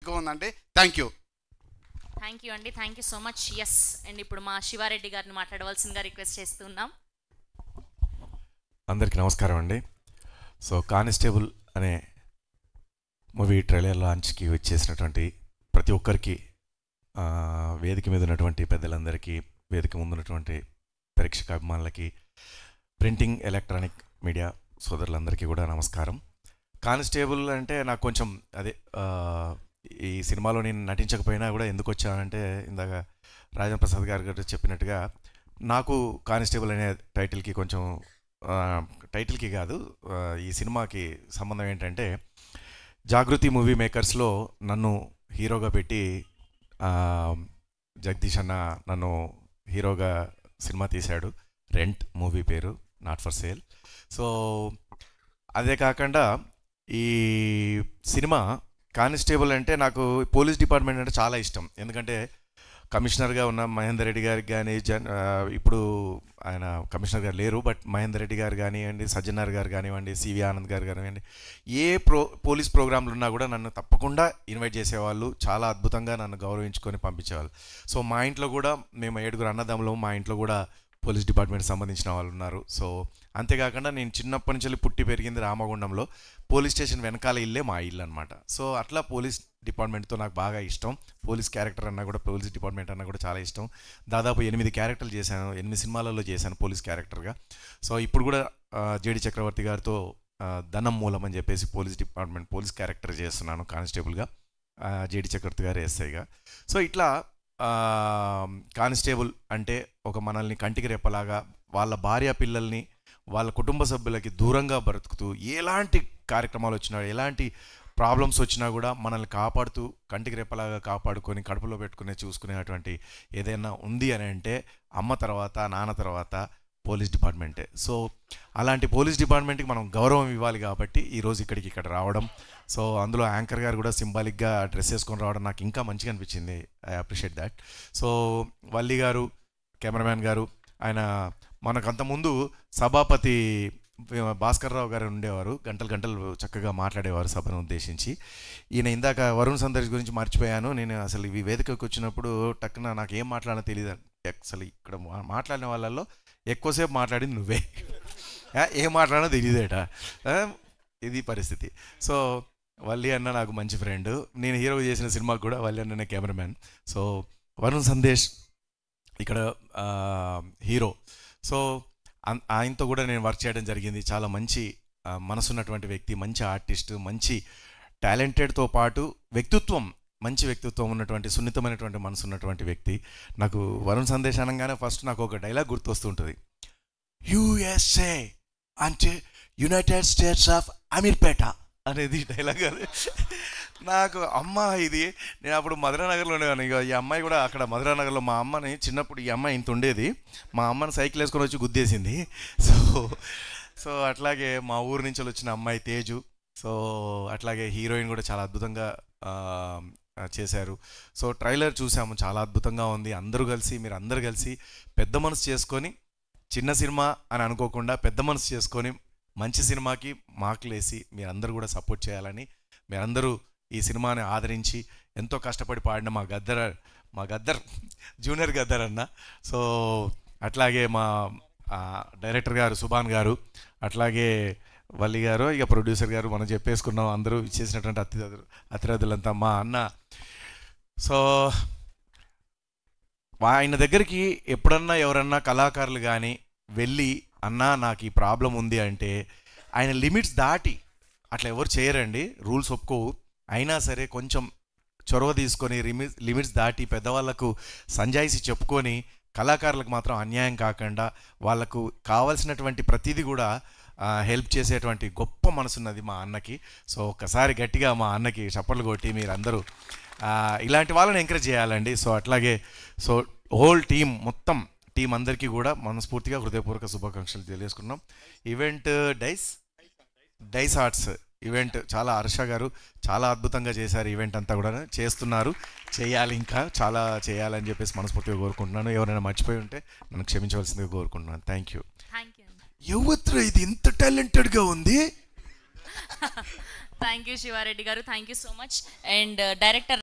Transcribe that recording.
ఎక్కువ ఉందండి. Thank you అండి. Thank you so much. Yes and ఇప్పుడు మా శివారెడ్డి గారిని మాట్లాడవలసిందిగా రిక్వెస్ట్ చేస్తున్నాం. అందరికీ నమస్కారం అండి. సో కానిస్టేబుల్ అనే మూవీ ట్రైలర్ లాంచ్కి వచ్చేసినటువంటి ప్రతి ఒక్కరికి, వేదిక మీద ఉన్నటువంటి పెద్దలందరికీ, వేదిక ముందు ఉన్నటువంటి ప్రేక్షక అభిమానులకి, ప్రింటింగ్ ఎలక్ట్రానిక్ మీడియా సోదరులందరికీ కూడా నమస్కారం. కానిస్టేబుల్ అంటే నాకు కొంచెం అదే, ఈ సినిమాలో నేను నటించకపోయినా కూడా ఎందుకు వచ్చానంటే, ఇందాక రాజేంద్ర ప్రసాద్ గారు చెప్పినట్టుగా నాకు కానిస్టేబుల్ అనే టైటిల్కి కొంచెం, టైటిల్కి కాదు ఈ సినిమాకి సంబంధం ఏంటంటే, జాగృతి మూవీ మేకర్స్లో నన్ను హీరోగా పెట్టి జగదీష్ అన్న నన్ను హీరోగా సినిమా తీశాడు. రెంట్ మూవీ పేరు, నాట్ ఫర్ సేల్. సో అదే కాకుండా ఈ సినిమా కానిస్టేబుల్ అంటే నాకు పోలీస్ డిపార్ట్మెంట్ అంటే చాలా ఇష్టం. ఎందుకంటే కమిషనర్గా ఉన్న మహేందర్ రెడ్డి గారికి కానీ, ఇప్పుడు ఆయన కమిషనర్ గారు లేరు, బట్ మహేందర్ రెడ్డి గారు కానివ్వండి, సజ్జనార్ గారు కానివ్వండి, సివి ఆనంద్ గారు కానివ్వండి, ఏ పోలీస్ ప్రోగ్రాంలు ఉన్నా కూడా నన్ను తప్పకుండా ఇన్వైట్ చేసేవాళ్ళు. చాలా అద్భుతంగా నన్ను గౌరవించుకొని పంపించేవాళ్ళు. సో మా ఇంట్లో కూడా, మేము 7 అన్నదమ్ములు, మా ఇంట్లో కూడా పోలీస్ డిపార్ట్మెంట్ సంబంధించిన వాళ్ళు ఉన్నారు. సో అంతేకాకుండా నేను చిన్నప్పటి నుంచి పుట్టి పెరిగింది రామగుండంలో, పోలీస్ స్టేషన్ వెనకాల ఇల్లే మా ఇల్లు అనమాట. సో అట్లా పోలీస్ డిపార్ట్మెంట్తో నాకు బాగా ఇష్టం. పోలీస్ క్యారెక్టర్ అన్నా కూడా, పోలీస్ డిపార్ట్మెంట్ అన్నా కూడా చాలా ఇష్టం. దాదాపు 8 క్యారెక్టర్లు చేశాను, 8 సినిమాలలో చేశాను పోలీస్ క్యారెక్టర్గా. సో ఇప్పుడు కూడా జేడి చక్రవర్తి గారితో ధనం మూలం అని చెప్పేసి పోలీస్ డిపార్ట్మెంట్ పోలీస్ క్యారెక్టర్ చేస్తున్నాను కానిస్టేబుల్గా, జేడి చక్రవర్తి గారు ఎస్ఐగా. సో ఇట్లా కానిస్టేబుల్ అంటే ఒక మనల్ని కంటికి రెప్పలాగా, వాళ్ళ భార్య పిల్లల్ని, వాళ్ళ కుటుంబ సభ్యులకి దూరంగా బ్రతుకుతూ, ఎలాంటి కార్యక్రమాలు వచ్చినా, ఎలాంటి ప్రాబ్లమ్స్ వచ్చినా కూడా మనల్ని కాపాడుతూ, కంటికి రెప్పలాగా కాపాడుకొని కడుపులో పెట్టుకునే చూసుకునేటువంటి ఏదైనా ఉంది అని అంటే అమ్మ తర్వాత, నాన్న తర్వాత పోలీస్ డిపార్ట్మెంటే. సో అలాంటి పోలీస్ డిపార్ట్మెంట్కి మనం గౌరవం ఇవ్వాలి కాబట్టి ఈరోజు ఇక్కడ రావడం. సో అందులో యాంకర్ గారు కూడా సింబాలిక్గా డ్రెస్ వేసుకొని రావడం నాకు ఇంకా మంచిగా అనిపించింది. I appreciate that. So Valli గారు, కెమెరామ్యాన్ గారు, ఆయన మనకంతకుముందు సభాపతి భాస్కర్ రావు గారు ఉండేవారు, గంటలు చక్కగా మాట్లాడేవారు సభను ఉద్దేశించి. ఈయన ఇందాక వరుణ్ సందేశ్ గురించి మర్చిపోయాను. నేను అసలు ఈ వేదికకు వచ్చినప్పుడు టక్కున నాకు ఏం మాట్లాడాలో తెలియదు. అసలు ఇక్కడ మాట్లాడిన వాళ్ళల్లో ఎక్కువసేపు మాట్లాడింది నువ్వే, ఏం మాట్లాడినా తెలియదేట, ఇది పరిస్థితి. సో వల్లి అన్న నాకు మంచి ఫ్రెండ్. నేను హీరో చేసిన సినిమాకు కూడా వల్లి అన్ననే కెమెరామ్యాన్. సో వరుణ్ సందేశ్ ఇక్కడ హీరో. సో ఆయనతో కూడా నేను వర్క్ చేయడం జరిగింది. చాలా మంచి మనసున్నటువంటి వ్యక్తి, మంచి ఆర్టిస్ట్, మంచి టాలెంటెడ్తో పాటు వ్యక్తిత్వం, మంచి వ్యక్తిత్వం ఉన్నటువంటి, సున్నితమైనటువంటి మనసు ఉన్నటువంటి వ్యక్తి. నాకు వరుణ్ సందేశ్ అనగానే ఫస్ట్ నాకు ఒక డైలాగ్ గుర్తొస్తుంటుంది. యుఎస్ఏ అంటే యునైటెడ్ స్టేట్స్ ఆఫ్ అమీర్పేట అనేది డైలాగ్. అది నాకు అమ్మ, ఇది నేను అప్పుడు మధురానగర్లో ఉండేవాను. ఇక ఈ అమ్మాయి కూడా అక్కడ మధురానగర్లో, మా అమ్మని చిన్నప్పుడు ఈ అమ్మాయి ఇంత ఉండేది, మా అమ్మని సైకిల్ వేసుకొని వచ్చి గుద్దేసింది. సో అట్లాగే మా ఊరు నుంచి వచ్చిన అమ్మాయి తేజు. సో అట్లాగే హీరోయిన్ కూడా చాలా అద్భుతంగా చేశారు. సో ట్రైలర్ చూసాము, చాలా అద్భుతంగా ఉంది. మీరు అందరూ కలిసి పెద్ద మనసు చేసుకొని, చిన్న సినిమా అని అనుకోకుండా పెద్ద మనసు చేసుకొని మంచి సినిమాకి మార్కులు వేసి మీరందరూ కూడా సపోర్ట్ చేయాలని, మీరందరూ ఈ సినిమాని ఆదరించి, ఎంతో కష్టపడి పాడిన మా గద్దర్ జూనియర్ గద్దర్ అన్న, సో అట్లాగే మా డైరెక్టర్ గారు సుభాన్ గారు, అట్లాగే వల్లి గారు, ఇక ప్రొడ్యూసర్ గారు, మనం చెప్పేసుకున్నాం, అందరూ ఇచ్చేసినటువంటి అతిథులంతా మా అన్న. సో ఆయన దగ్గరికి ఎప్పుడన్నా ఎవరన్నా కళాకారులు కానీ వెళ్ళి, అన్నా నాకు ఈ ప్రాబ్లం ఉంది అంటే, ఆయన లిమిట్స్ దాటి అట్లా ఎవరు చేయరండి, రూల్స్ ఒప్పుకోవు. అయినా సరే కొంచెం చొరవ తీసుకొని లిమిట్స్ దాటి పెద్దవాళ్ళకు సంజాయిసి చెప్పుకొని, కళాకారులకు మాత్రం అన్యాయం కాకుండా వాళ్ళకు కావాల్సినటువంటి ప్రతిదీ కూడా హెల్ప్ చేసేటువంటి గొప్ప మనసున్నది మా అన్నకి. సో ఒక్కసారి గట్టిగా మా అన్నకి చప్పట్లు కొట్టి మీరందరూ ఇలాంటి వాళ్ళని ఎంకరేజ్ చేయాలండి. సో అట్లాగే సో హోల్ టీం, మొత్తం టీం అందరికీ కూడా మనస్ఫూర్తిగా హృదయపూర్వక శుభాకాంక్షలు తెలియజేసుకున్నాం. ఈవెంట్ డైస్ ఆర్ట్స్ ఈవెంట్ చాలా హర్ష గారు చాలా అద్భుతంగా చేశారు. ఈవెంట్ అంతా కూడా చేయాలి, ఇంకా చాలా చేయాలని చెప్పేసి మనస్ఫూర్తిగా కోరుకుంటున్నాను. ఎవరైనా మర్చిపోయి ఉంటే నన్ను క్షమించవలసిందిగా కోరుకుంటున్నాను. Thank you. యువత్ర ఇది ఇంత టాలెంటెడ్గా ఉంది. థ్యాంక్ యూ శివారెడ్డి గారు, thank you so much. And director